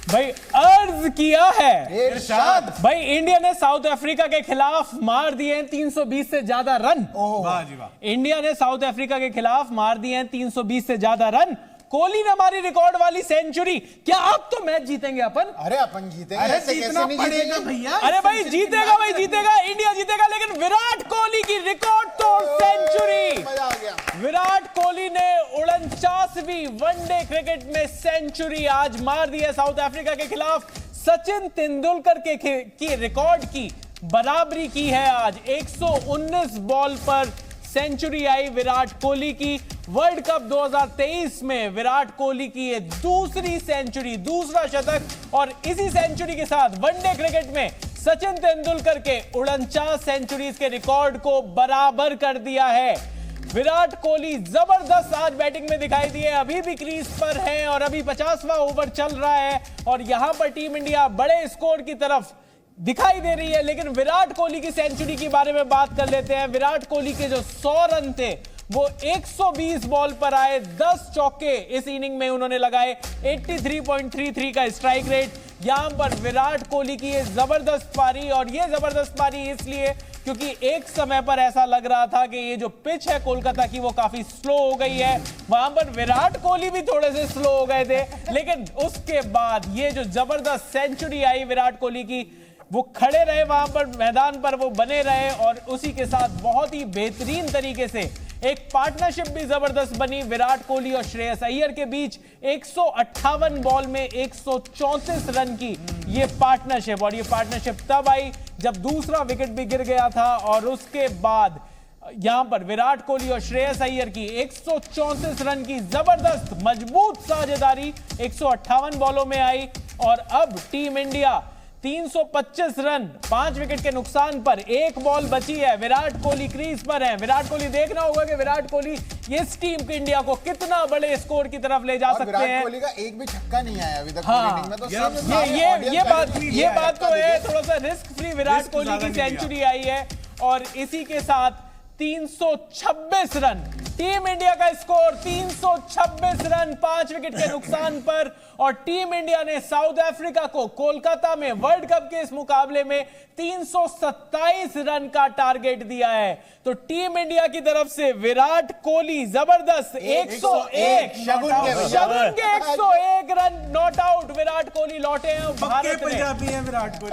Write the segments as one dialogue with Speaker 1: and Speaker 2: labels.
Speaker 1: भाई अर्ज किया है
Speaker 2: इरशाद।
Speaker 1: भाई इंडिया ने साउथ अफ्रीका के खिलाफ मार दिए हैं 320 से ज्यादा रन।
Speaker 2: वाह जी वाह।
Speaker 1: इंडिया ने साउथ अफ्रीका के खिलाफ मार दिए हैं 320 से ज्यादा रन। कोहली ने हमारी रिकॉर्ड वाली सेंचुरी। क्या अब तो मैच जीतेंगे अपन?
Speaker 2: अरे अपन जीतेंगे। अरे जीतना पड़ेगा भैया।
Speaker 1: अरे भाई जीतेगा, भाई जीतेगा, इंडिया जीतेगा, लेकिन विराट कोहली की रिकॉर्ड तोड़ सेंचुरी।
Speaker 2: मजा आ गया।
Speaker 1: विराट कोहली ने 49वीं वनडे क्रिकेट में सेंचुरी आज मार दी है साउथ अफ्रीका के खिलाफ। सचिन तेंदुलकर की रिकॉर्ड की बराबरी की है आज। 119 बॉल पर सेंचुरी आई विराट कोहली की। वर्ल्ड कप 2023 में विराट कोहली की ये दूसरी सेंचुरी, दूसरा शतक, और इसी सेंचुरी के साथ वनडे क्रिकेट में सचिन तेंदुलकर के 49 सेंचुरीज के रिकॉर्ड को बराबर कर दिया है। विराट कोहली जबरदस्त आज बैटिंग में दिखाई दिए, अभी भी क्रीज पर हैं और अभी 50वां ओवर चल रहा है और यहां पर टीम इंडिया बड़े स्कोर की तरफ दिखाई दे रही है। लेकिन विराट कोहली की सेंचुरी के बारे में बात कर लेते हैं। विराट कोहली के जो 100 रन थे वो 120 बॉल पर आए, 10 चौके इस इनिंग में उन्होंने लगाए, 83.33 का स्ट्राइक रेट। यहां पर विराट कोहली की ये जबरदस्त पारी, और ये जबरदस्त पारी इसलिए क्योंकि एक समय पर ऐसा लग रहा था कि ये जो पिच है कोलकाता की वो काफी स्लो हो गई है। वहां पर विराट कोहली भी थोड़े से स्लो हो गए थे, लेकिन उसके बाद ये जो जबरदस्त सेंचुरी आई विराट कोहली की, वो खड़े रहे वहां पर मैदान पर, वो बने रहे, और उसी के साथ बहुत ही बेहतरीन तरीके से एक पार्टनरशिप भी जबरदस्त बनी विराट कोहली और श्रेयस अय्यर के बीच। 158 बॉल में 134 रन की ये पार्टनरशिप, और ये पार्टनरशिप तब आई जब दूसरा विकेट भी गिर गया था, और उसके बाद यहां पर विराट कोहली और श्रेयस अय्यर की 134 रन की जबरदस्त मजबूत साझेदारी 158 बॉलों में आई। और अब टीम इंडिया 325 रन 5 विकेट के नुकसान पर, एक बॉल बची है, विराट कोहली क्रीज पर है। विराट कोहली, देखना होगा कि विराट कोहली इस टीम की इंडिया को कितना बड़े स्कोर की तरफ ले जा सकते हैं।
Speaker 2: विराट कोहली का एक भी छक्का नहीं आया अभी तक इनिंग में, तो
Speaker 1: ये बात तो है। थोड़ा सा रिस्क फ्री विराट कोहली की सेंचुरी आई है, और इसी के साथ 326 रन टीम इंडिया का स्कोर, 326 रन 5 विकेट के नुकसान पर। और टीम इंडिया ने साउथ अफ्रीका को कोलकाता में वर्ल्ड कप के इस मुकाबले में 327 रन का टारगेट दिया है। तो टीम इंडिया की तरफ से विराट कोहली जबरदस्त 101 शगुन के 101 run not out Virat Kohli लौटे हैं।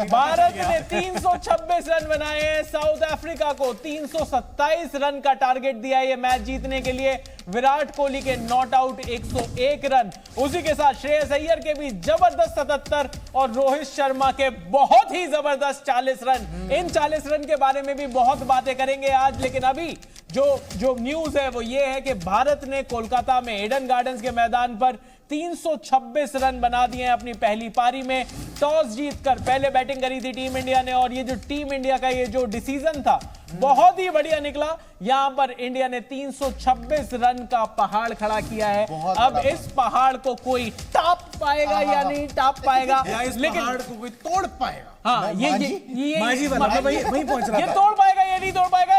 Speaker 1: भारत ने 326 रन बनाए हैं, साउथ अफ्रीका को 327 रन का टारगेट दिया है ये मैच जीतने के लिए। विराट कोहली के नॉट आउट 101 रन, उसी के साथ श्रेयस अय्यर के भी जबरदस्त 77 और रोहित शर्मा के बहुत ही जबरदस्त 40 रन। इन 40 रन के बारे में भी बहुत बातें करेंगे आज, लेकिन अभी जो न्यूज है वो ये है कि भारत ने कोलकाता में ईडन गार्डन्स के मैदान पर 326 रन बना दिए हैं अपनी पहली पारी में। टॉस जीतकर पहले बैटिंग करी थी टीम इंडिया ने, और ये जो टीम इंडिया का ये जो डिसीजन था बहुत ही बढ़िया निकला। यहां पर इंडिया ने 326 रन का पहाड़ खड़ा किया है। अब इस पहाड़ को कोई टाप पाएगा या नहीं टाप पाएगा, लेकिन
Speaker 3: पहाड़ को कोई तोड़ पाएगा।
Speaker 1: हाँ, ये
Speaker 3: पहुंच रहा
Speaker 1: ये तोड़ पाएगा, ये नहीं तोड़ पाएगा।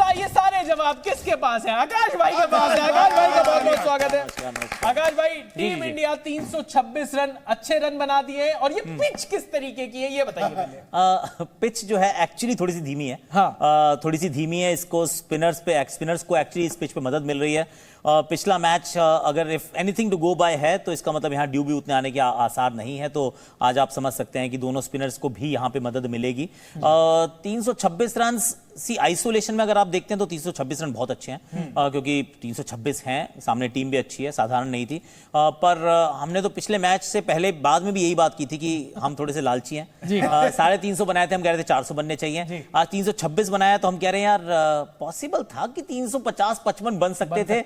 Speaker 1: ये सारे जवाब किसके पास है? आकाश भाई के पास है। आकाश भाई का बहुत बहुत स्वागत है। आकाश भाई, टीम इंडिया 326 रन अच्छे रन बना दिए, और ये पिच किस तरीके की है ये बताइए पहले।
Speaker 4: पिच जो है एक्चुअली थोड़ी सी धीमी है।
Speaker 1: हाँ।
Speaker 4: थोड़ी सी धीमी है। इसको स्पिनर्स को एक्चुअली इस पिच पे मदद मिल रही है। पिछला मैच अगर if anything to go by है तो इसका मतलब यहाँ ड्यू भी उतने आने के आसार नहीं है, तो आज आप समझ सकते हैं कि दोनों स्पिनर्स को भी यहाँ पे मदद मिलेगी। 326 रन सी आइसोलेशन में अगर आप देखते हैं तो 326 रन बहुत अच्छे हैं, क्योंकि 326 हैं, सामने टीम भी अच्छी है, साधारण नहीं थी। पर हमने तो पिछले मैच से पहले बाद में भी यही बात की थी कि हम थोड़े से लालची हैं। 350 बनाए थे, हम कह रहे थे 400 बनने चाहिए। आज 326 बनाया तो हम कह रहे हैं यार पॉसिबल था कि 350-55 बन सकते थे,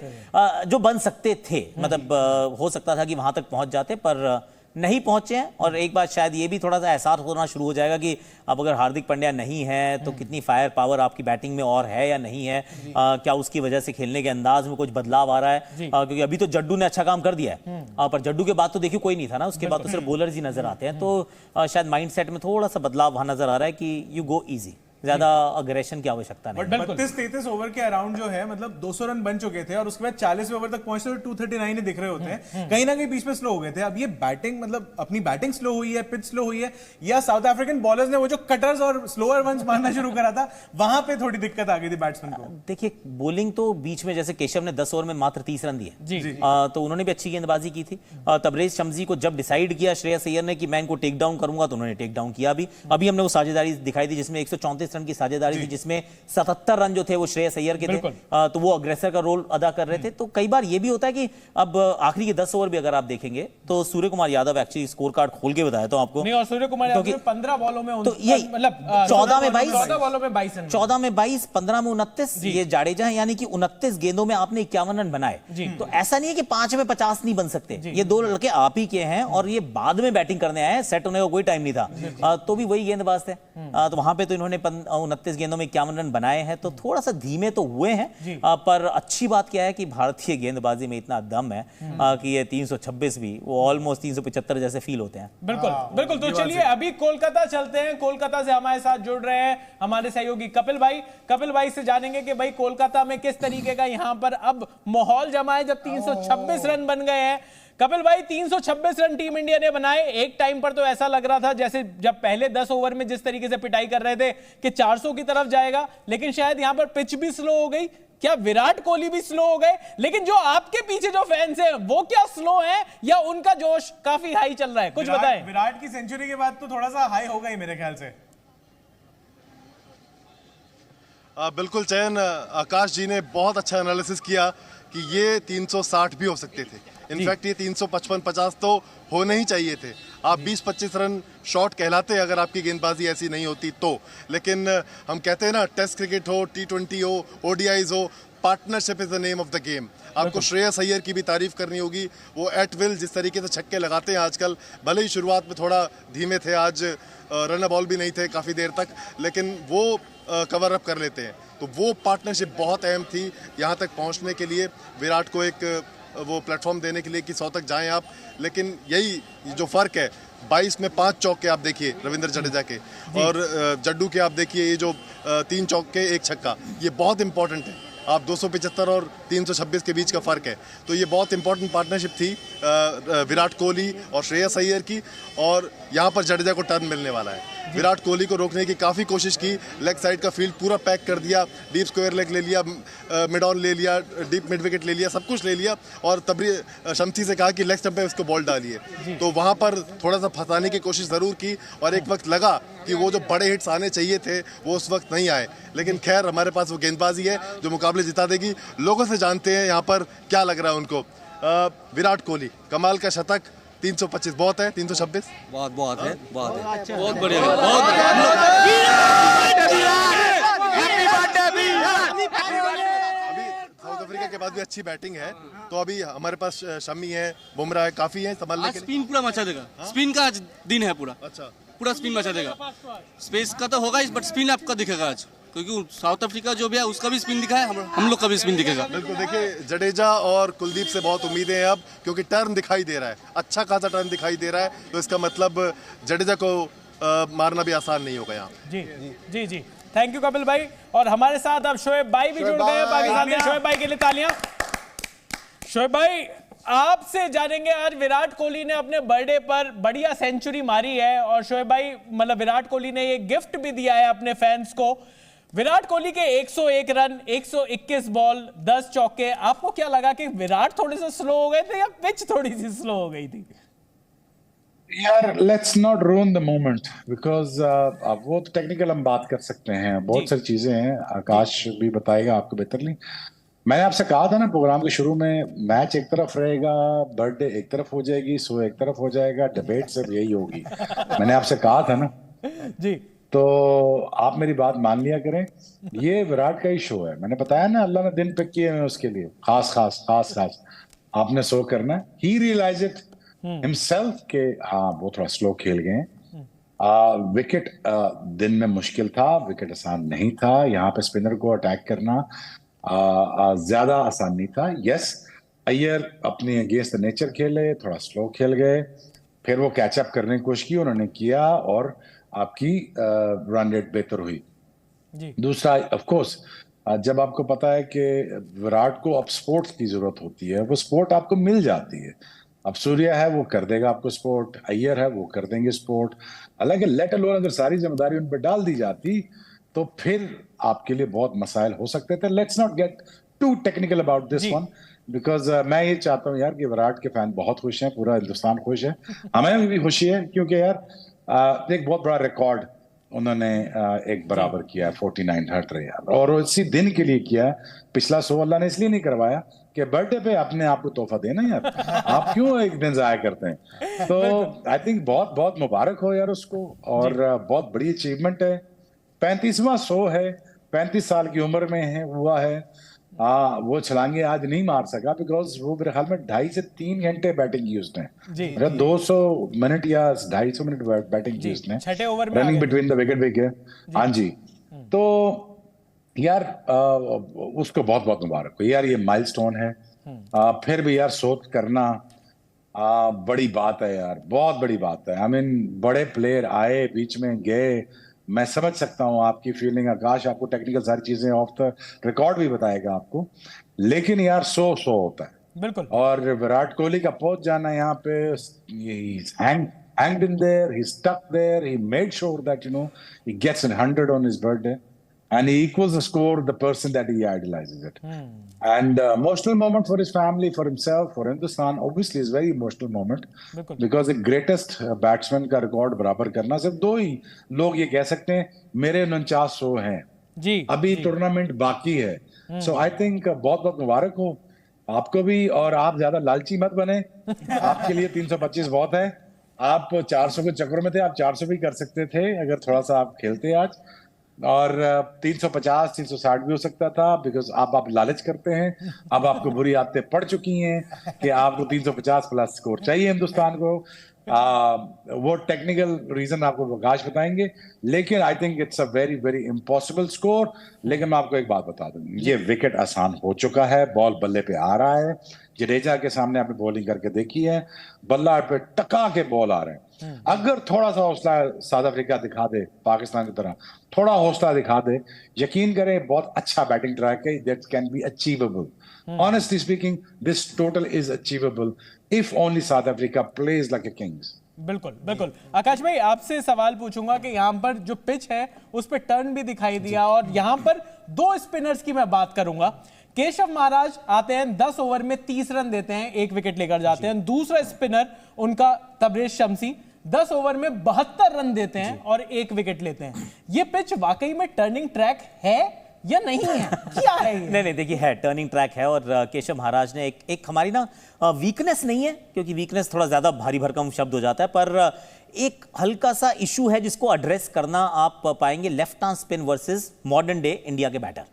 Speaker 4: जो बन सकते थे, मतलब हो सकता था कि वहां तक पहुंच जाते, पर नहीं पहुंचे हैं। और एक बात शायद ये भी थोड़ा सा एहसास होना शुरू हो जाएगा कि अब अगर हार्दिक पांड्या नहीं है तो कितनी फायर पावर आपकी बैटिंग में और है या नहीं है, क्या उसकी वजह से खेलने के अंदाज में कुछ बदलाव आ रहा है, क्योंकि अभी तो जड्डू ने अच्छा काम कर दिया है, पर जड्डू के बाद तो देखिए कोई नहीं था ना, उसके बाद तो सिर्फ बॉलर्स ही नजर आते हैं। तो शायद माइंड सेट में थोड़ा सा बदलाव वहां नजर आ रहा है कि यू गो ईजी। ज्यादा अग्रेशन की आवश्यकता नहीं।
Speaker 3: बट 32-33 ओवर के अराउंड जो है, मतलब 200 रन बन चुके थे और उसके बाद 40वें ओवर तक पहुंचते तो 239 ही दिख रहे होते हैं, कहीं ना कहीं बीच में स्लो हो गए थे। अब ये बैटिंग, मतलब अपनी बैटिंग स्लो हुई है, पिच स्लो हुई है, या साउथ अफ्रीकन बॉलर्स ने वो जो कटर्स और स्लोअर वंस मारना शुरू करा था, वहां पे थोड़ी दिक्कत आ गई थी बैट्समैन को।
Speaker 4: देखिए बॉलिंग तो बीच में, जैसे केशव ने 10 ओवर में मात्र 30 रन दिए, तो उन्होंने भी अच्छी गेंदबाजी की थी। तबरेज शम्सी को जब डिसाइड किया श्रेयस अय्यर ने कि मैं इनको टेक डाउन करूंगा, तो उन्होंने टेक डाउन किया भी। अभी हमने वो साझेदारी दिखाई थी जिसमें 134 रन की साझेदारी थी, जिसमें 77 रन जो थे वो श्रेयस अय्यर के थे, तो वो अग्रेसर का रोल अदा कर रहे थे। तो कई बार ये भी होता है कि अब आखिरी के 10 ओवर भी अगर आप देखेंगे तो Surya Kumar Yadav actually score card खोल के बताया तो आपको
Speaker 1: नहीं, और सूर्य कुमार यादव ने 15 बॉलों में
Speaker 4: तो ये
Speaker 1: मतलब
Speaker 4: 14 में 22,
Speaker 1: 14 बॉलों में 22 रन,
Speaker 4: 14 में 22, 15 में 29, ये जाडेजा है, यानी कि 29 गेंदों में आपने 51 रन बनाए। तो ऐसा नहीं है कि 5 में 50 नहीं बन सकते, ये दो लड़के आप ही के हैं और ये बाद में बैटिंग करने आए, सेट होने का कोई टाइम नहीं था, तो भी वही गेंदबाज थे। तो वहां पे तो इन्होंने 29 गेंदों में 51 रन बनाए हैं, तो थोड़ा सा धीमे तो हुए हैं, पर अच्छी बात क्या है कि भारतीय गेंदबाजी में इतना दम है कि ये 326 भी वो ऑलमोस्ट 375 जैसे फील होते हैं।
Speaker 1: बिल्कुल बिल्कुल। तो चलिए अभी कोलकाता चलते हैं। कोलकाता से हमारे साथ जुड़ रहे हैं हमारे सहयोगी कपिल भाई। कपिल भाई से जानेंगे कि भाई कोलकाता में किस तरीके का यहां पर अब माहौल जमा है जब 326 रन बन गए हैं। कपिल भाई, 326 रन टीम इंडिया ने बनाए। एक टाइम पर तो ऐसा लग रहा था जैसे जब पहले 10 ओवर में जिस तरीके से पिटाई कर रहे थे कि 400 की तरफ जाएगा, लेकिन शायद यहां पर पिच भी स्लो हो गई। क्या विराट कोहली भी स्लो हो गए? लेकिन जो आपके पीछे जो फैंस हैं वो क्या स्लो हैं या उनका जोश काफी हाई चल रहा है? कुछ बताएं।
Speaker 3: विराट की सेंचुरी के बाद तो थोड़ा सा हाई होगा ही मेरे ख्याल से।
Speaker 5: बिल्कुल चयन, आकाश जी ने बहुत अच्छा एनालिसिस किया कि ये 360 भी हो सकते थे। इनफैक्ट ये 355-50 तो होने ही चाहिए थे। आप 20-25 रन शॉट कहलाते अगर आपकी गेंदबाजी ऐसी नहीं होती तो। लेकिन हम कहते हैं ना, टेस्ट क्रिकेट हो, T20 हो, ODIs हो, partnership is the name of the game. आपको श्रेयस अय्यर की भी तारीफ करनी होगी। वो एट विल जिस तरीके से छक्के लगाते हैं आजकल, भले ही शुरुआत में थोड़ा धीमे थे, आज रन बॉल भी नहीं थे काफ़ी देर तक, लेकिन वो कवर अप कर लेते हैं। तो वो पार्टनरशिप बहुत अहम थी यहाँ तक पहुँचने के लिए, विराट को एक वो प्लेटफॉर्म देने के लिए कि 100 तक जाएं आप। लेकिन यही जो फ़र्क है, 22 में 5 चौके आप देखिए रविंद्र जडेजा के, और जड्डू के आप देखिए ये जो 3 चौके 1 छक्का, ये बहुत इंपॉर्टेंट है। आप 275 और 326 के बीच का फ़र्क है, तो ये बहुत इंपॉर्टेंट पार्टनरशिप थी विराट कोहली और श्रेयस अय्यर की। और यहाँ पर जडेजा को टर्न मिलने वाला है। विराट कोहली को रोकने की काफ़ी कोशिश की, लेग साइड का फील्ड पूरा पैक कर दिया, डीप स्क्वायर लेग ले लिया, मिड ऑन ले लिया, डीप मिड विकेट ले लिया, सब कुछ ले लिया, और तभी शम्सी से कहा कि लेग स्टंप पे उसको बॉल डालिए। तो वहाँ पर थोड़ा सा फंसाने की कोशिश ज़रूर की, और एक वक्त लगा कि वो जो बड़े हिट्स आने चाहिए थे वो उस वक्त नहीं आए। लेकिन खैर, हमारे पास वो गेंदबाजी है जो मुकाबले जिता देगी। लोगों से जानते हैं यहाँ पर क्या लग रहा है उनको। विराट कोहली कमाल का शतक, 325 बहुत है, 326
Speaker 6: बहुत है, बहुत बढ़िया, बहुत
Speaker 5: अभी साउथ अफ्रीका के बाद भी अच्छी बैटिंग है, तो अभी हमारे पास शमी है, बुमराह है, काफी है संभालने
Speaker 6: आज
Speaker 5: के लिए।
Speaker 6: स्पिन पूरा मचा देगा। स्पिन का आज दिन है पूरा।
Speaker 5: अच्छा,
Speaker 6: पूरा स्पिन मचा देगा। स्पेस का तो होगा, बट स्पिन आपका दिखेगा आज, क्योंकि साउथ अफ्रीका जो भी है उसका भी स्पिन दिखा है, हम लोग का भी स्पिन दिखेगा।
Speaker 5: बिल्कुल। देखिए, जडेजा और कुलदीप से बहुत उम्मीदें हैं अब, क्योंकि टर्न दिखाई दे रहा है, अच्छा खासा टर्न दिखाई दे रहा है, तो इसका मतलब जडेजा को मारना भी आसान नहीं होगा यहाँ।
Speaker 1: जी जी जी, थैंक यू कपिल भाई। और हमारे साथ अब शोएब भाई भी जुड़ गए हैं पाकिस्तान से। शोएब भाई के लिए तालियां। शोएब भाई, आपसे जानेंगे, आज विराट कोहली ने अपने बर्थडे पर बढ़िया सेंचुरी मारी है, और शोएब भाई मतलब विराट कोहली ने ये गिफ्ट भी दिया है अपने फैंस को। विराट कोहली के 101 रन, 121 बॉल, 10 चौके। आपको क्या लगा कि विराट थोड़े से स्लो हो गए थे या पिच थोड़ी सी स्लो हो गई थी?
Speaker 7: यार, let's not रूइन the moment, because वो तो टेक्निकल हम बात कर सकते हैं, बहुत सारी चीजें हैं, आकाश भी बताएगा आपको बेहतर। नहीं, मैंने आपसे कहा था ना प्रोग्राम के शुरू में, मैच एक तरफ रहेगा, बर्थडे एक तरफ हो जाएगी, शो एक तरफ हो जाएगा, डिबेट सिर्फ यही होगी। मैंने आपसे कहा था ना
Speaker 1: जी,
Speaker 7: तो आप मेरी बात मान लिया करें। ये विराट का ही शो है, मैंने बताया ना, अल्लाह ने दिन पिक किए हैं उसके लिए, खास खास खास खास आपने शो करना है। ही रियलाइज इट हिमसेल्फ के हाँ वो थोड़ा स्लो खेल गए। विकेट दिन में मुश्किल था, विकेट आसान नहीं था, यहाँ पे स्पिनर को अटैक करना ज्यादा आसान नहीं था। यस, अय्यर अपनी अगेंस्ट द नेचर खेले, थोड़ा स्लो खेल गए, फिर वो कैचअप करने की कोशिश की, उन्होंने किया, और आपकी रन रेट बेहतर हुई। दूसरा ऑफ कोर्स जब आपको पता है कि विराट को अब स्पोर्ट्स की जरूरत होती है, वो स्पोर्ट आपको मिल जाती है। अब सूर्या है वो कर देगा आपको स्पोर्ट, अय्यर है वो कर देंगे स्पोर्ट। हालांकि लेट अलोन अगर सारी जिम्मेदारी उन पर डाल दी जाती तो फिर आपके लिए बहुत मसाइल हो सकते थे। Let's not get too technical about this one, because मैं ये चाहता हूँ यार कि विराट के फैन बहुत खुश हैं, पूरा हिंदुस्तान खुश है, हमें भी खुशी है, क्योंकि यार एक बहुत बड़ा रिकॉर्ड उन्होंने एक बराबर किया है, 49 हट रहे यार, और इसी दिन के लिए किया है। पिछला 100 अल्लाह ने इसलिए नहीं करवाया कि बर्थडे पे अपने आप को तोहफा देना यार, आप क्यों एक दिन जाया करते हैं। तो आई थिंक बहुत बहुत मुबारक हो यार उसको, और बहुत बड़ी अचीवमेंट है। 35वां 100 है, 35 साल की उम्र में है हुआ है। वो छलांगे आज नहीं मार सका बिकॉज वो मेरे ख्याल में 2.5 से 3 घंटे बैटिंग की उसने, 200 मिनट या 250 मिनट बैटिंग की उसने,
Speaker 1: छठे ओवर में
Speaker 7: running between the wicket wicket. हाँ जी, तो यार उसको बहुत बहुत मुबारक हो यार, ये माइलस्टोन है। फिर भी यार 100 करना बड़ी बात है यार, बहुत बड़ी बात है। आई मीन बड़े प्लेयर आए, बीच में गए, मैं समझ सकता हूं आपकी फीलिंग। आकाश आपको टेक्निकल सारी चीजें ऑफ द रिकॉर्ड भी बताएगा आपको, लेकिन यार 100 होता है
Speaker 1: बिल्कुल।
Speaker 7: और विराट कोहली का पहुंच जाना यहाँ पे, hanged in there, he stuck there, he made sure that he gets 100 on his birthday and he equals the score the person that he idolizes it. And emotional moment for his family, for himself, for Hindustan, obviously is very emotional moment because the greatest batsman का record बराबर करना, सिर्फ 2 ही लोग ये कह सकते हैं मेरे 49 हैं जी, अभी टूर्नामेंट बाकी है। सो आई थिंक बहुत बहुत मुबारक हो आपको भी, और आप ज्यादा लालची मत बने, आपके लिए 325 बहुत है। आप 400 के चक्कर में थे, आप 400 भी कर सकते थे अगर थोड़ा सा आप खेलते आज, और 350 360 भी हो सकता था, बिकॉज आप लालच करते हैं। अब आपको बुरी आदतें पड़ चुकी हैं कि आपको 350 प्लस स्कोर चाहिए हिंदुस्तान को। वो टेक्निकल रीजन आपको प्रकाश बताएंगे, लेकिन I think it's a very very impossible score. लेकिन मैं आपको एक बात बता दूं, ये विकेट आसान हो चुका है, बॉल बल्ले पे आ रहा है। जडेजा के सामने आपने बॉलिंग करके देखी है, बल्ला पे टका के बॉल आ रहे हैं। अगर थोड़ा सा हौसला साउथ अफ्रीका दिखा दे, पाकिस्तान की तरह थोड़ा हौसला दिखा दे, यकीन करें बहुत अच्छा बैटिंग ट्रैक है, that can be achievable. Honestly speaking this total is achievable if only south Africa plays like a Kings.
Speaker 1: बिल्कुल बिल्कुल। आकाश भाई आपसे सवाल पूछूंगा कि यहाँ पर जो पिच है उस पर टर्न भी दिखाई दिया, और यहाँ पर 2 स्पिनर्स की मैं बात करूंगा। केशव महाराज आते हैं, 10 ओवर में 30 रन देते हैं, 1 विकेट लेकर जाते हैं। दूसरा स्पिनर उनका तबरेज शम्सी 10 ओवर में 72 रन देते हैं और 1 विकेट लेते हैं। ये पिच वाकई में टर्निंग ट्रैक है या नहीं है, क्या है ये?
Speaker 4: नहीं देखिए है, टर्निंग ट्रैक है, और केशव महाराज ने एक हमारी ना वीकनेस नहीं है, क्योंकि वीकनेस थोड़ा ज्यादा भारी भरकम शब्द हो जाता है, पर एक हल्का सा इशू है जिसको एड्रेस करना आप पाएंगे, left arm spin versus modern day India के बैटर।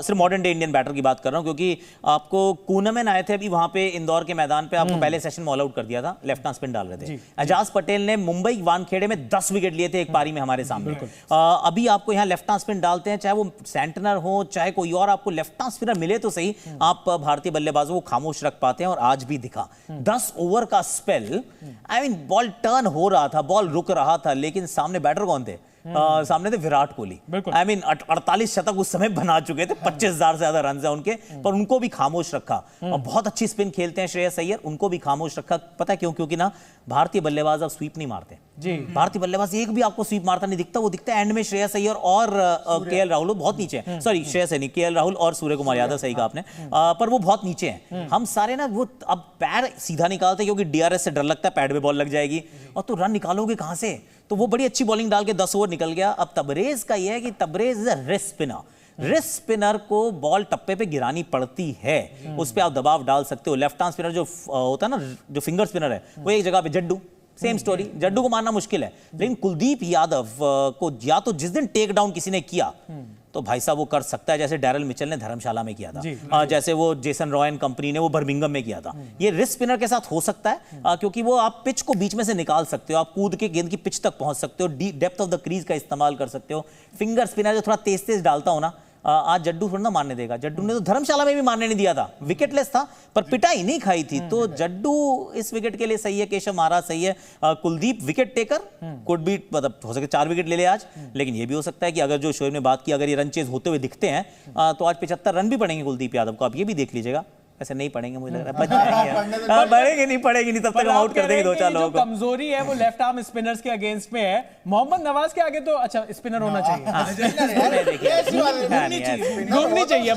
Speaker 4: सिर्फ मॉडर्न डे इंडियन बैटर की बात कर रहा हूं, क्योंकि आपको कूनमैन आए थे अभी वहां पे इंदौर के मैदान पे, आपको पहले सेशन में ऑल आउट कर दिया था, लेफ्ट आर्म स्पिन डाल रहे थे। एजाज पटेल ने मुंबई वानखेड़े में 10 विकेट लिए थे एक पारी में हमारे सामने। अभी आपको यहाँ लेफ्ट आर्म स्पिन डालते हैं, चाहे वो सेंटनर हो चाहे कोई और, आपको लेफ्ट आर्म स्पिनर मिले तो सही, आप भारतीय बल्लेबाजों को खामोश रख पाते हैं, और आज भी दिखा 10 ओवर का spell. I mean ball turn हो रहा था, बॉल रुक रहा था, लेकिन सामने बैटर कौन थे? सामने थे विराट कोहली। आई मीन 48 शतक उस समय बना चुके थे, 25,000 से ज्यादा रन है उनके, पर उनको भी खामोश रखा। और बहुत अच्छी स्पिन खेलते हैं श्रेयस अय्यर, उनको भी खामोश रखा। पता है क्यों? क्योंकि ना भारतीय बल्लेबाज अब स्वीप नहीं मारते जी, भारतीय बल्लेबाज एक भी आपको स्वीप मारता नहीं दिखता। वो दिखता है एंड में श्रेयस अय्यर और केएल राहुल बहुत नीचे हैं, सॉरी श्रेयस नहीं, केएल राहुल और सूर्य कुमार यादव, सही कहा आपने, पर वो बहुत नीचे हैं। हम सारे ना वो अब पैर सीधा निकालते क्योंकि डीआरएस से डर लगता है पैड में बॉल लग जाएगी, और तो रन निकालोगे कहां से? तो वो बड़ी अच्छी बॉलिंग डाल के 10 ओवर निकल गया। अब तबरेज का यह है कि Tabraiz is a wrist spinner. Wrist spinner को बॉल टप्पे पे गिरानी पड़ती है, उस पे आप दबाव डाल सकते हो। लेफ्ट आर्म स्पिनर जो होता है ना, जो फिंगर स्पिनर है, वो एक जगह पे जड्डू, सेम स्टोरी, जड्डू को मारना मुश्किल है, लेकिन कुलदीप यादव को या तो जिस दिन टेक डाउन किसी ने किया तो भाई साहब वो कर सकता है, जैसे डैरल मिचेल ने धर्मशाला में किया था, जैसे वो जेसन रॉय एंड कंपनी ने वो बर्मिंघम में किया था। ये रिस्ट स्पिनर के साथ हो सकता है, क्योंकि वो आप पिच को बीच में से निकाल सकते हो, आप कूद के गेंद की पिच तक पहुंच सकते हो, डेप्थ ऑफ द क्रीज का इस्तेमाल कर सकते हो। फिंगर स्पिनर जो थोड़ा तेज तेज डालता हो ना, आज जड्डू थोड़ा ना मारने देगा। जड्डू ने तो धर्मशाला में भी मारने नहीं दिया था, विकेटलेस था पर पिटाई नहीं खाई थी। तो जड्डू इस विकेट के लिए सही है, केशव महाराज सही है। Kuldeep wicket taker could be, मतलब हो सके 4 विकेट ले ले आज, लेकिन ये भी हो सकता है कि अगर जो शोएब ने बात की, अगर ये रन चेज होते हुए दिखते हैं तो आज 75 रन भी पड़ेंगे कुलदीप यादव को। आप ये भी देख लीजिएगा, ऐसे नहीं पड़ेंगे मुझे लग रहा है, बच जाएंगे। बढ़ेंगे नहीं पड़ेगी नहीं, तब तक हम आउट कर देंगे 2-4 लोगों को।
Speaker 1: कमजोरी है वो लेफ्ट आर्म स्पिनर्स के अगेंस्ट में है। मोहम्मद नवाज के आगे तो अच्छा स्पिनर होना चाहिए, घूमनी चाहिए।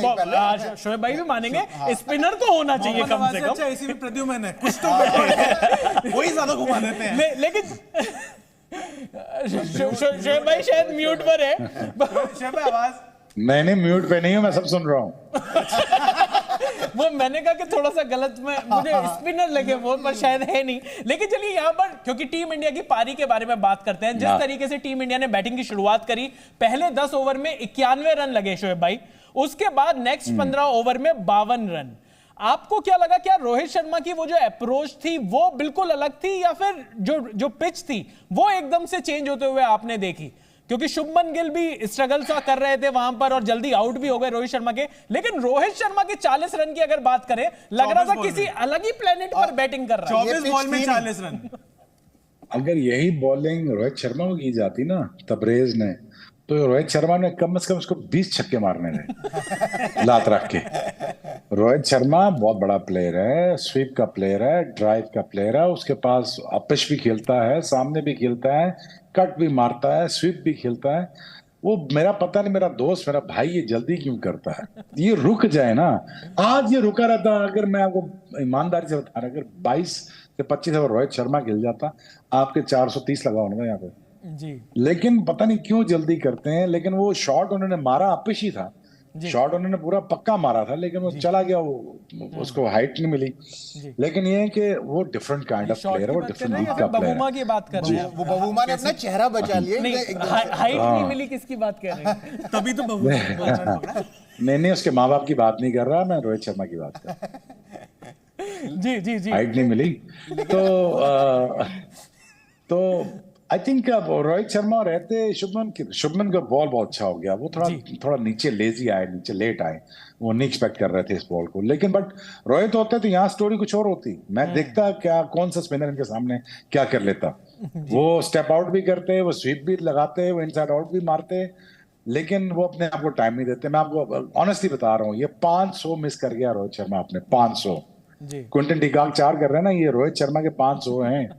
Speaker 1: शोएब भाई भी मानेंगे स्पिनर तो होना चाहिए कम से कम।
Speaker 3: अच्छा इसी में प्रद्युम्न है, कुछ तो वही ज्यादा घुमा देते हैं।
Speaker 1: लेकिन शोएब भाई शायद म्यूट पर है।
Speaker 3: शोएब आवाज
Speaker 7: नहीं म्यूट पे नहीं हूं, मैं सब सुन रहा हूं।
Speaker 1: वो मैंने कहा कि थोड़ा सा गलत में मुझे स्पिनर लगे वो, पर शायद है नहीं। लेकिन चलिए यहाँ पर क्योंकि टीम इंडिया की पारी के बारे में बात करते हैं। जिस तरीके से टीम इंडिया ने बैटिंग की शुरुआत करी, पहले 10 ओवर में 91 रन लगे शोएब भाई, उसके बाद नेक्स्ट 15 ओवर में 52 रन। आपको क्या लगा, क्या रोहित शर्मा की वो जो अप्रोच थी वो बिल्कुल अलग थी, या फिर जो पिच थी वो एकदम से चेंज होते हुए आपने देखी? क्योंकि शुभमन गिल भी स्ट्रगल सा कर रहे थे वहां पर और jल्दी आउट भी हो गए रोहित शर्मा के, लेकिन रोहित शर्मा के 40 रन की अगर बात करें, लग रहा था किसी अलग ही प्लेनेट पर बैटिंग कर रहा है।
Speaker 3: 24 बॉल में 40 रन।
Speaker 7: अगर यही बॉलिंग रोहित शर्मा को की जाती ना तबरेज ने, तो रोहित शर्मा ने कम से कम उसको 20 छक्के मारने थे लात रख के। रोहित शर्मा बहुत बड़ा प्लेयर है, स्वीप का प्लेयर है, ड्राइव का प्लेयर है, उसके पास अपिश भी खेलता है, सामने भी खेलता है, कट भी मारता है, स्वीप भी खेलता है। वो मेरा पता नहीं, मेरा दोस्त, मेरा भाई ये जल्दी क्यों करता है? ये रुक जाए ना। आज ये रुका रहता, अगर मैं आपको ईमानदारी से बता रहा, अगर 22 से 25 ओवर रोहित शर्मा खेल जाता, आपके 430 लगा होगा यहाँ पे
Speaker 1: जी।
Speaker 7: लेकिन पता नहीं क्यों जल्दी करते हैं। लेकिन वो शॉट उन्होंने मारा अपिश ही था, शॉट उन्होंने पूरा पक्का मारा था, लेकिन वो चला गया, वो उसको हाइट नहीं मिली। लेकिन ये है कि वो डिफरेंट काइंड ऑफ प्लेयर है, वो डिफरेंट लीग का प्लेयर
Speaker 1: बबूमा की बात कर रहे हैं।
Speaker 2: वो बबूमा ने अपना चेहरा बचा लिया।
Speaker 1: हाइट नहीं मिली, किसकी बात कर रहे हैं?
Speaker 3: तभी तो बबूमा।
Speaker 7: नहीं उसके माँ बाप की बात नहीं कर रहा मैं, रोहित शर्मा की बात कर रहा।
Speaker 1: जी जी जी।
Speaker 7: हाइट नहीं मिली तो आई थिंक रोहित शर्मा रहते शुभमन का बॉल बहुत अच्छा हो गया। वो थोड़ा नीचे लेजी आए, नीचे लेट आए, वो नहीं एक्सपेक्ट कर रहे थे इस बॉल को। लेकिन बट रोहित होते तो यहाँ स्टोरी कुछ और होती। मैं देखता क्या कौन सा स्पिनर इनके सामने क्या कर लेता। वो स्टेप आउट भी करते, वो स्वीप भी लगाते, वो इनसाइड आउट भी मारते, लेकिन वो अपने आप को टाइम नहीं देते। मैं आपको ऑनेस्टली बता रहा हूँ, ये 500 मिस कर गया रोहित शर्मा अपने 500। क्विंटन डिकॉक 4 कर रहे हैं ना, ये रोहित शर्मा के 500 हैं।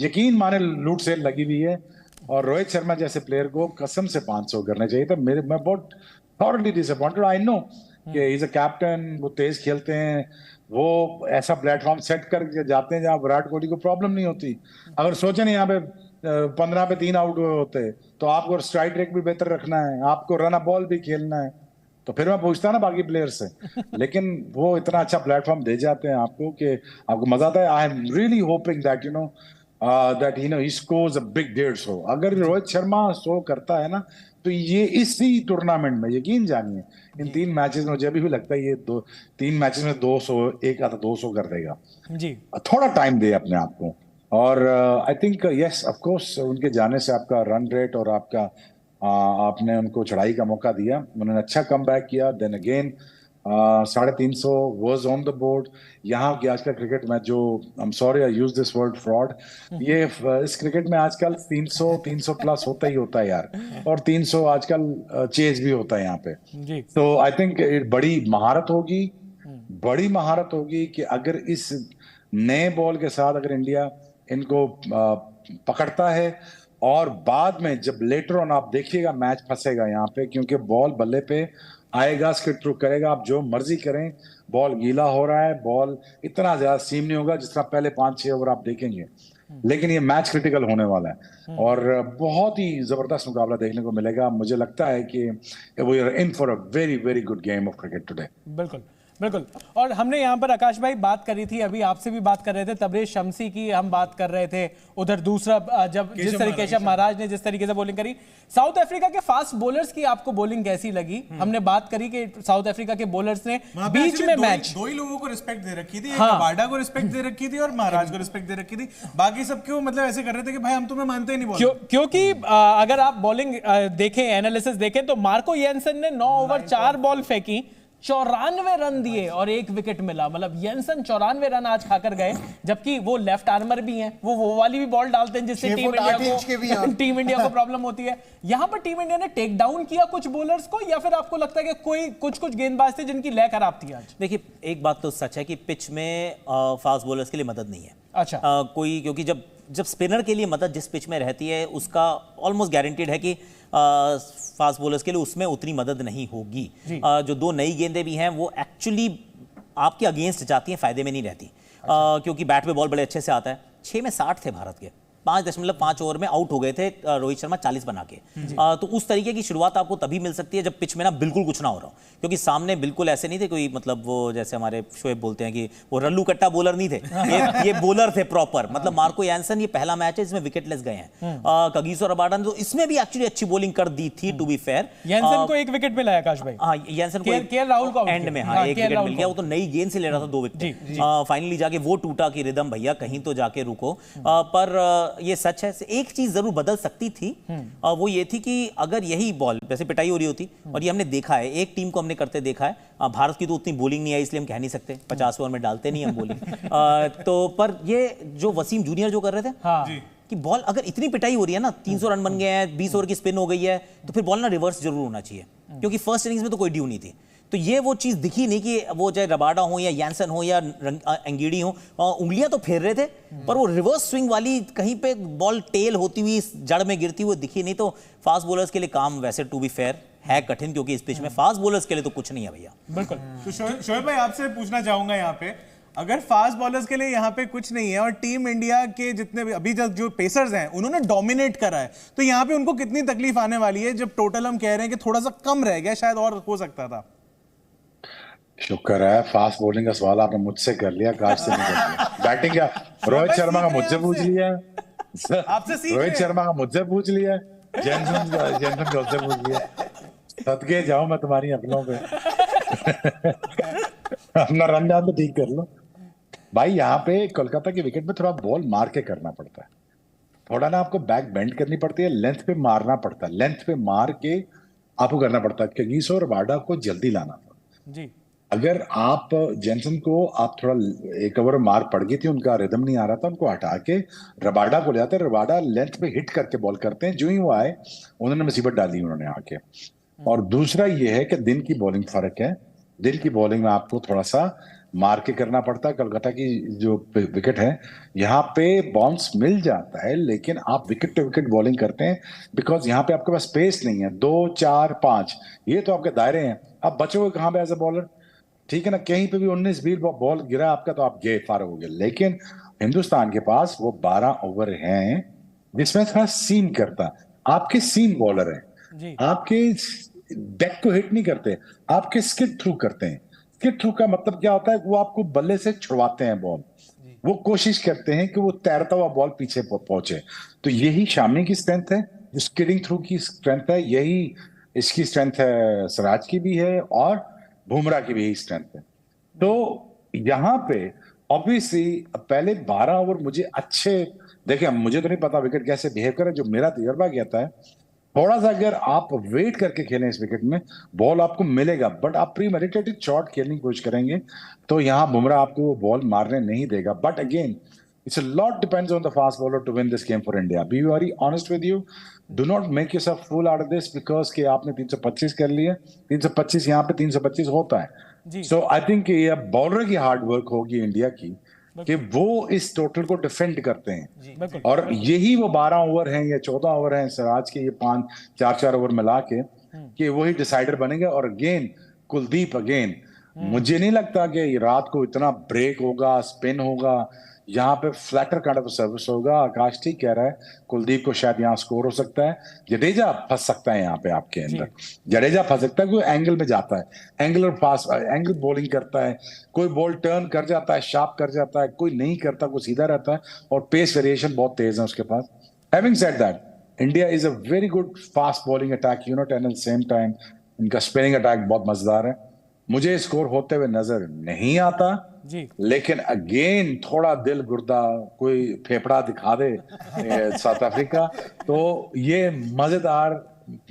Speaker 7: यकीन माने लूट सेल लगी हुई है, और रोहित शर्मा जैसे प्लेयर को कसम से 500 करने चाहिए था। मैं बहुत थॉरली डिसअपॉइंटेड। आई नो कि ही इज अ कैप्टन, वो तेज खेलते हैं, वो ऐसा प्लेटफॉर्म सेट कर जाते हैं जहां विराट कोहली को प्रॉब्लम नहीं होती। अगर सोचे नहीं यहाँ पे 15 पे 3 आउट हुए होते, तो आपको स्ट्राइक रेट भी बेहतर रखना है, आपको रन बॉल भी खेलना है, तो फिर मैं पूछता ना बाकी प्लेयर से। लेकिन वो इतना अच्छा प्लेटफॉर्म दे जाते हैं आपको कि आपको मजा आता है। I am really hoping that he scores a big 150। अगर रोहित शर्मा 100 करता है ना, तो ये इसी टूर्नामेंट में यकीन जानिए इन 3 मैचेस में, मुझे अभी भी लगता है ये 3 मैचेस में 200, एक आधा 200 कर देगा
Speaker 1: जी।
Speaker 7: थोड़ा टाइम दे अपने आप को। और I think yes of course उनके जाने से आपका रन रेट और आपका आपने उनको चढ़ाई का मौका दिया, उन्होंने अच्छा कमबैक किया। Then again 350 was on the board. यहाँ की आजकल क्रिकेट में जो, I am sorry I use this word fraud, ये इस क्रिकेट में आजकल 300 प्लस होता ही होता है यार, और 300 आजकल चेज भी होता है यहाँ पे। तो आई थिंक बड़ी महारत होगी कि अगर इस नए बॉल के साथ अगर इंडिया इनको पकड़ता है, और बाद में जब लेटर ऑन आप देखिएगा मैच फंसेगा यहाँ पे, क्योंकि बॉल बल्ले पे आएगा, स्किट थ्रू करेगा, आप जो मर्जी करें, बॉल गीला हो रहा है, बॉल इतना ज्यादा सीम नहीं होगा जिस तरह पहले 5-6 ओवर आप देखेंगे। लेकिन ये मैच क्रिटिकल होने वाला है और बहुत ही जबरदस्त मुकाबला देखने को मिलेगा। मुझे लगता है कि we are in for a very very good game of cricket today.
Speaker 1: बिल्कुल बिल्कुल। और हमने यहाँ पर आकाश भाई बात करी थी, अभी आपसे भी बात कर रहे थे, तबरेज शम्सी की हम बात कर रहे थे, उधर दूसरा जब जिस तरीके केशव महाराज ने जिस तरीके से बॉलिंग करी। साउथ अफ्रीका के फास्ट बॉलर्स की आपको बॉलिंग कैसी लगी? हमने बात करी कि साउथ अफ्रीका के बॉलर्स ने बीच में मैच
Speaker 3: दो ही लोगों को रिस्पेक्ट दे रखी थी, रबाडा को रिस्पेक्ट दे रखी थी और महाराज को रिस्पेक्ट दे रखी थी। बाकी सब क्यों मतलब ऐसे कर रहे थे कि भाई हम तुम्हें मानते ही नहीं।
Speaker 1: क्योंकि अगर आप बॉलिंग देखें, एनालिसिस देखें तो मार्को येंसन ने 9 ओवर 4 बॉल फेंकी, 94 रन दिए और 1 विकेट मिला। मतलब येंसन 94 रन आज खाकर गए, जबकि वो लेफ्ट आर्मर भी हैं, वो वाली भी बॉल डालते हैं जिससे टीम इंडिया को प्रॉब्लम होती है। यहां पर टीम इंडिया ने टेक डाउन किया कुछ बॉलर्स को, या फिर आपको लगता है कि कोई कुछ गेंदबाज थे जिनकी लय खराब थी आज?
Speaker 4: देखिए, एक बात तो सच है कि पिच में फास्ट बॉलर्स के लिए मदद नहीं है।
Speaker 1: अच्छा।
Speaker 4: कोई, क्योंकि जब स्पिनर के लिए मदद जिस पिच में रहती है उसका ऑलमोस्ट गारंटीड है कि फास्ट बॉलर्स के लिए उसमें उतनी मदद नहीं होगी। जो 2 नई गेंदें भी हैं वो एक्चुअली आपके अगेंस्ट जाती हैं, फायदे में नहीं रहती। क्योंकि बैट पे बॉल बड़े अच्छे से आता है। 6 में 60 थे भारत के, 5.5 ओवर में आउट हो गए थे रोहित शर्मा 40 बना के। तो उस तरीके की शुरुआत आपको तभी मिल सकती है जब पिच में ना बिल्कुल कुछ ना हो रहा हो, क्योंकि सामने बिल्कुल ऐसे नहीं थे कोई, मतलब वो जैसे हमारे शोएब बोलते हैं कि वो रल्लू कट्टा बॉलर नहीं थे, ये बॉलर थे प्रॉपर। मतलब मार्को येंसन ये पहला मैच है जिसमें विकेटलेस गए हैं। कगिसो रबाडा ने तो इसमें भी एक्चुअली अच्छी बॉलिंग कर दी थी, टू बी फेयर।
Speaker 1: येंसन को 1 विकेट मिला आकाश भाई।
Speaker 4: हाँ, येंसन को
Speaker 1: केएल राहुल को
Speaker 4: एंड में 1 विकेट मिल गया। वो तो नई गेंद से ले रहा था 2 विकेट, फाइनली जाके वो टूटा कि रिदम भैया कहीं तो जाके रुको। पर ये सच है, एक चीज जरूर बदल सकती थी, वो ये थी कि अगर यही बॉल वैसे पिटाई हो रही होती, और ये हमने देखा है, एक टीम को हमने करते देखा है। भारत की तो उतनी बॉलिंग नहीं आई, इसलिए हम कह नहीं सकते, 50 ओवर में डालते नहीं हम बॉलिंग। तो पर ये जो वसीम जूनियर जो कर रहे थे, कि बॉल अगर इतनी पिटाई हो रही है ना, 300 रन बन गए हैं, 20 ओवर की स्पिन हो गई है, तो फिर बॉल ना रिवर्स जरूर होना चाहिए, क्योंकि फर्स्ट इनिंग्स में तो कोई ड्यू नहीं थी। तो ये वो चीज दिखी नहीं कि वो चाहे रबाडा हो या येंसन हो या अंगीडी हो, उंगलियां तो फेर रहे थे, पर वो रिवर्स स्विंग वाली कहीं पे बॉल टेल होती हुई जड़ में गिरती हुई दिखी नहीं। तो फास्ट बॉलर्स के लिए काम वैसे टू बी फेयर है कठिन, क्योंकि इस पिच में फास्ट बॉलर्स के लिए तो कुछ नहीं है भैया।
Speaker 3: बिल्कुल। तो शोएब भाई आपसे पूछना चाहूंगा यहाँ पे, अगर फास्ट बॉलर्स के लिए यहाँ पे कुछ नहीं है और टीम इंडिया के जितने भी अभी तक जो पेसर्स हैं उन्होंने डोमिनेट करा है, तो यहाँ पे उनको कितनी तकलीफ आने वाली है जब टोटल हम कह रहे हैं कि थोड़ा सा कम रह गया, शायद और हो सकता था?
Speaker 7: शुक्र है फास्ट बॉलिंग का सवाल आपने मुझसे कर लिया, काश से नहीं कर लिया। बैटिंग का रोहित शर्मा का मुझसे पूछ लिया, रोहित शर्मा का मुझसे पूछ लिया, जेनसन का मुझसे पूछ लिया। सदके जाओ मैं तुम्हारी अकलों पे। अपना रनजान तो ठीक कर लो भाई। यहाँ पे कोलकाता की विकेट में थोड़ा बॉल मार के करना पड़ता है, थोड़ा ना आपको बैक बेंड करनी पड़ती है, लेंथ पे मारना पड़ता है, लेंथ पे मार के आपको करना पड़ता है। कगिसो और रबाडा को जल्दी लाना था जी। अगर आप जेनसन को आप थोड़ा 1 ओवर मार पड़ गई थी, उनका रिदम नहीं आ रहा था, उनको हटा के रबाडा को ले आते, रबाडा लेंथ पे हिट करके बॉल करते हैं। जो ही वो आए उन्होंने मुसीबत डाली उन्होंने आके। और दूसरा ये है कि दिन की बॉलिंग फर्क है, दिन की बॉलिंग में आपको थोड़ा सा मार के करना पड़ता है। कोलकाता की जो विकेट है यहाँ पे बाउंस मिल जाता है, लेकिन आप विकेट टू विकेट बॉलिंग करते हैं, बिकॉज यहाँ पे आपके पास स्पेस नहीं है। 2, 4, 5 ये तो आपके दायरे हैं, आप बचोगे कहाँ पे एज अ बॉलर? ठीक है ना, कहीं पे भी 19-20 बॉल गिरा आपका तो आप गए, फार हो गए। लेकिन हिंदुस्तान के पास वो 12 ओवर हैं जिसमें थोड़ा सीम करता, आपके सीम बॉलर हैं, आपके डेक को हिट नहीं करते, आपके स्किड थ्रू करते हैं। स्किड थ्रू का मतलब क्या होता है? वो आपको बल्ले से छुड़वाते हैं बॉल, वो कोशिश करते हैं कि वो तैरता हुआ बॉल पीछे पहुंचे। तो यही शामी की स्ट्रेंथ है, स्किडिंग थ्रू की स्ट्रेंथ है, यही इसकी स्ट्रेंथ है, सिराज की भी है और बुमराह की भी यही स्ट्रेंथ है। तो यहाँ पे ऑब्वियसली पहले 12 ओवर मुझे अच्छे, देखिए मुझे तो नहीं पता विकेट कैसे बिहेव करे, जो मेरा तजर्बा कहता है थोड़ा सा अगर आप वेट करके खेलें इस विकेट में बॉल आपको मिलेगा, बट आप प्री मेडिटेटेड शॉट खेलने की कोशिश करेंगे तो यहाँ बुमराह आपको वो बॉल मारने नहीं देगा। But again it's a lot depends on the fast bowler to win this game for India. Be very honest with you, do not make yourself fool out of this because कि आपने 325 कर लिया, 325 यहाँ पे 325 होता है। सो आई थिंक ये bowler की हार्ड वर्क होगी इंडिया की कि वो इस टोटल को डिफेंड करते हैं, और यही वो 12 ओवर हैं या 14 ओवर हैं सिराज के, ये 4 ओवर मिला के कि वही डिसाइडर बनेंगे। और अगेन कुलदीप, अगेन मुझे नहीं लगता कि रात को इतना ब्रेक होगा, स्पिन होगा, यहाँ पे फ्लैटर काइंड ऑफ सर्विस होगा। आकाश ठीक कह रहा है, कुलदीप को शायद यहाँ स्कोर हो सकता है, जडेजा फंस सकता है यहाँ पे आपके अंदर, जडेजा फंस सकता है, कोई एंगल में जाता है, एंगुलर फास्ट एंगल बॉलिंग करता है, कोई बॉल टर्न कर जाता है, शार्प कर जाता है, कोई नहीं करता, कोई सीधा रहता है, और पेस वेरिएशन बहुत तेज है उसके पास। Having said that, India is a very good fast bowling attack unit and at the same time इनका स्पिनिंग अटैक बहुत मजेदार है। मुझे स्कोर होते हुए नजर नहीं आता
Speaker 1: जी,
Speaker 7: लेकिन अगेन थोड़ा दिल गुर्दा कोई फेफड़ा दिखा दे साउथ अफ्रीका तो ये मजेदार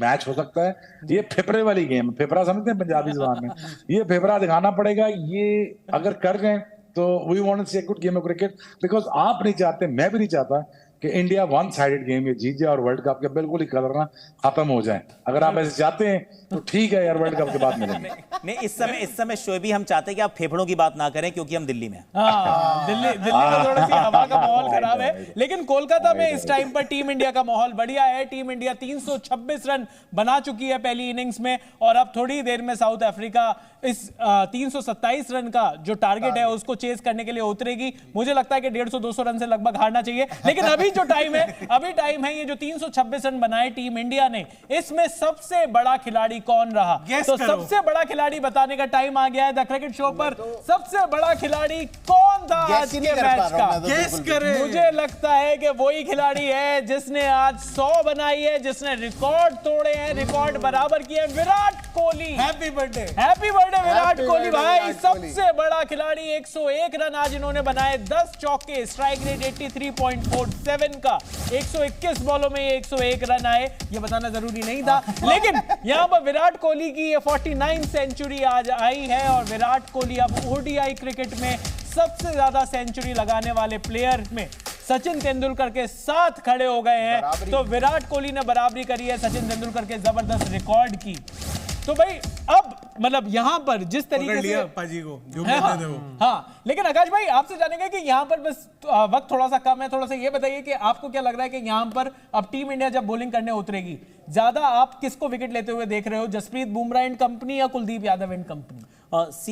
Speaker 7: मैच हो सकता है। ये फेफड़े वाली गेम, फेफड़ा समझते हैं पंजाबी जुबान में, ये फेफड़ा दिखाना पड़ेगा। ये अगर कर गए तो we want to see a good game of cricket, because आप नहीं चाहते, मैं भी नहीं चाहता कि इंडिया वन साइडेड गेम ये जीत जाए और वर्ल्ड कप के बिल्कुल ही कलर ना खत्म हो जाए। अगर आप ऐसे चाहते हैं तो ठीक है यार, वर्ल्ड कप के बाद मिलेंगे।
Speaker 4: नहीं, इस समय शोएबी हम चाहते हैं कि आप फेफड़ों की बात ना करें क्योंकि हम दिल्ली में हैं।
Speaker 1: दिल्ली में थोड़ी सी हवा का माहौल खराब है, लेकिन कोलकाता में इस टाइम पर टीम इंडिया का माहौल बढ़िया है। टीम इंडिया 326 रन बना चुकी है पहली इनिंग्स में, और अब थोड़ी देर में साउथ अफ्रीका इस 327 रन का जो टारगेट है उसको चेस करने के लिए उतरेगी। मुझे लगता है कि 150-200 रन से लगभग हारना चाहिए, लेकिन अभी जो टाइम है ये जो 326 रन बनाए टीम इंडिया ने, इसमें सबसे बड़ा खिलाड़ी कौन रहा? तो सबसे बड़ा खिलाड़ी बताने का टाइम आ गया है द क्रिकेट शो पर। सबसे बड़ा खिलाड़ी कौन था आज के मैच का?
Speaker 3: गेस करें।
Speaker 1: मुझे लगता है कि वही खिलाड़ी है जिसने आज 100 बनाई है, जिसने रिकॉर्ड तोड़े हैं, रिकॉर्ड बराबर किए हैं, विराट कोहली।
Speaker 3: हैप्पी बर्थडे
Speaker 1: विराट कोहली भाई, सबसे बड़ा खिलाड़ी। 101 रन आज इन्होंने बनाए, 10 चौके, स्ट्राइक रेट 83.47 का, 121 बॉलों में 101 रन आए। ये बताना जरूरी नहीं था, लेकिन यहां पर विराट कोहली की ये 49 सेंचुरी आज आई है, और विराट कोहली अब ओडीआई क्रिकेट में सबसे ज्यादा सेंचुरी लगाने वाले प्लेयर में सचिन तेंदुलकर के साथ खड़े हो गए हैं। तो विराट कोहली ने बराबरी करी है सचिन तेंदुलकर के जबरदस्त रिकॉर्ड की। तो भाई अब मतलब यहां पर जिस तरीके से
Speaker 3: पाजी को जो कहते थे वो,
Speaker 1: हाँ, लेकिन आकाश भाई आपसे जानेंगे कि यहां पर बस वक्त थोड़ा सा कम है, थोड़ा सा ये बताइए कि आपको क्या लग रहा है कि यहां पर अब टीम इंडिया जब बॉलिंग करने उतरेगी, ज्यादा आप किसको विकेट लेते हुए देख रहे हो, जसप्रीत बुमराह एंड कंपनी या कुलदीप यादव एंड कंपनी?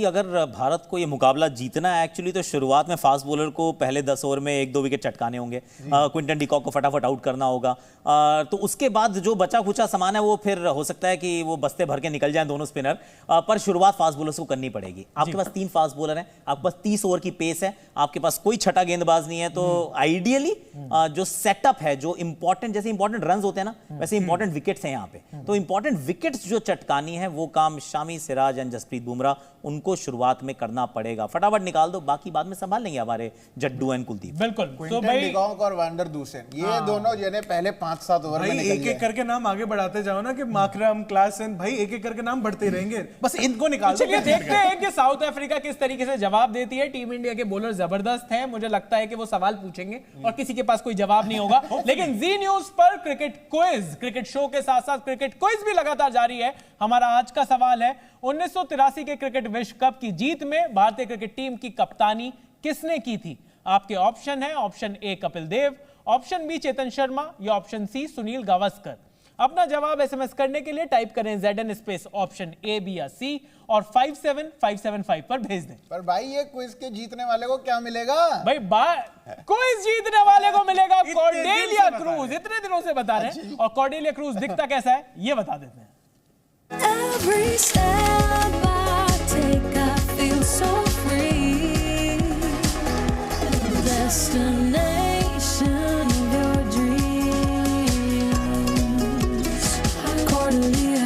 Speaker 4: अगर भारत को ये मुकाबला जीतना है एक्चुअली, तो शुरुआत में फास्ट बॉलर को पहले 10 ओवर में 1-2 विकेट चटकाने होंगे, क्विंटन डिकॉक को फटाफट आउट करना होगा, तो उसके बाद जो बचा खुचा सामान है वो फिर हो सकता है कि वो बस्ते भर के निकल जाएं दोनों स्पिनर, पर शुरुआत फास्ट बॉलर्स को करनी पड़ेगी। आपके पास 3 फास्ट बॉलर हैं, आपके पास 30 ओवर की पेस है, आपके पास कोई छठा गेंदबाज नहीं है, तो आइडियली जो सेटअप है, जो इंपॉर्टेंट, जैसे इंपॉर्टेंट रन होते हैं ना, वैसे इंपॉर्टेंट विकेट्स हैं यहाँ पे, तो इंपॉर्टेंट विकेट्स जो चटकानी है वो काम शामी, सिराज एंड जसप्रीत बुमराह, उनको शुरुआत में करना पड़ेगा। फटाफट निकाल दो, बाकी बाद में संभाल लेंगे हमारे जड्डू एंड कुलदीप।
Speaker 1: बिल्कुल।
Speaker 2: तो भाई डिकॉक और वैंडर दूसन, ये दोनों जो है पहले 5-7 ओवर में निकल गए।
Speaker 3: एक-एक करके नाम आगे बढ़ाते जाओ ना, कि माकरम, क्लासन, भाई एक-एक करके नाम बढ़ते रहेंगे, बस इनको निकाल दो।
Speaker 1: चलिए देखते हैं कि साउथ अफ्रीका किस तरीके से जवाब देती है। टीम इंडिया के बॉलर जबरदस्त हैं, मुझे लगता है कि वो सवाल पूछेंगे और किसी के पास कोई जवाब नहीं होगा। लेकिन जी न्यूज पर क्रिकेट क्विज, क्रिकेट शो के साथ साथ क्रिकेट क्विज भी लगातार जारी है। हमारा आज का सवाल है, 1983 के क्रिकेट विश्व कप की जीत में भारतीय क्रिकेट टीम की कप्तानी किसने की थी? आपके ऑप्शन है, option A Kapil Dev, option B Chetan Sharma, या ऑप्शन सी सुनील गावस्कर। अपना जवाब एसएमएस करने के लिए टाइप करें ZN space option A, B या सी और 57555 पर भेज दें।
Speaker 2: पर भाई ये क्विज के जीतने वाले को क्या मिलेगा?
Speaker 1: भाई क्विज जीतने वाले को मिलेगा कॉर्डेलिया क्रूज। इतने दिनों से बता रहे हैं, और कॉर्डेलिया क्रूज दिखता कैसा है ये बता देते हैं।
Speaker 8: Every step I take, I feel so free. Destination of your dreams. Cordelia.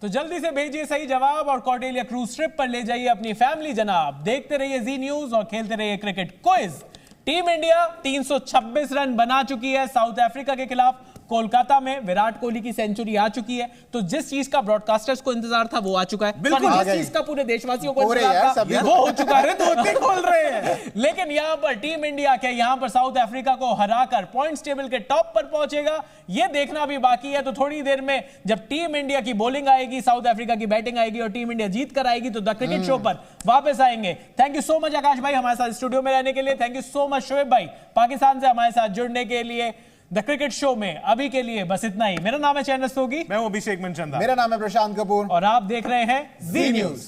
Speaker 1: तो जल्दी से भेजिए सही जवाब और कॉर्डेलिया क्रूज ट्रिप पर ले जाइए अपनी फैमिली जनाब। देखते रहिए जी न्यूज और खेलते रहिए cricket quiz. Team India 326 run बना चुकी है साउथ अफ्रीका के खिलाफ। कोलकाता में विराट कोहली की सेंचुरी आ चुकी है, तो जिस चीज का ब्रॉडकास्टर्स को इंतजार था वो आ चुका है,
Speaker 2: बिल्कुल
Speaker 1: जिस चीज का पूरे देशवासियों को इंतजार था वो हो चुका है। धोते खोल रहे हैं। लेकिन यहां पर टीम इंडिया के यहां पर साउथ अफ्रीका को हराकर पॉइंट्स टेबल के टॉप पर पहुंचेगा, ये देखना भी बाकी है। तो थोड़ी देर में जब टीम इंडिया की बॉलिंग आएगी, साउथ अफ्रीका की बैटिंग आएगी और टीम इंडिया जीत कर आएगी, तो द क्रिकेट शो पर वापस आएंगे। थैंक यू सो मच आकाश भाई हमारे साथ स्टूडियो में रहने के लिए। Thank you so much Shoaib भाई पाकिस्तान से हमारे साथ जुड़ने के लिए। द क्रिकेट शो में अभी के लिए बस इतना ही। मेरा नाम है चैनल सोगी,
Speaker 3: मैं हूं अभिषेक मनचंदा,
Speaker 2: मेरा नाम है प्रशांत कपूर
Speaker 1: और आप देख रहे हैं जी न्यूज।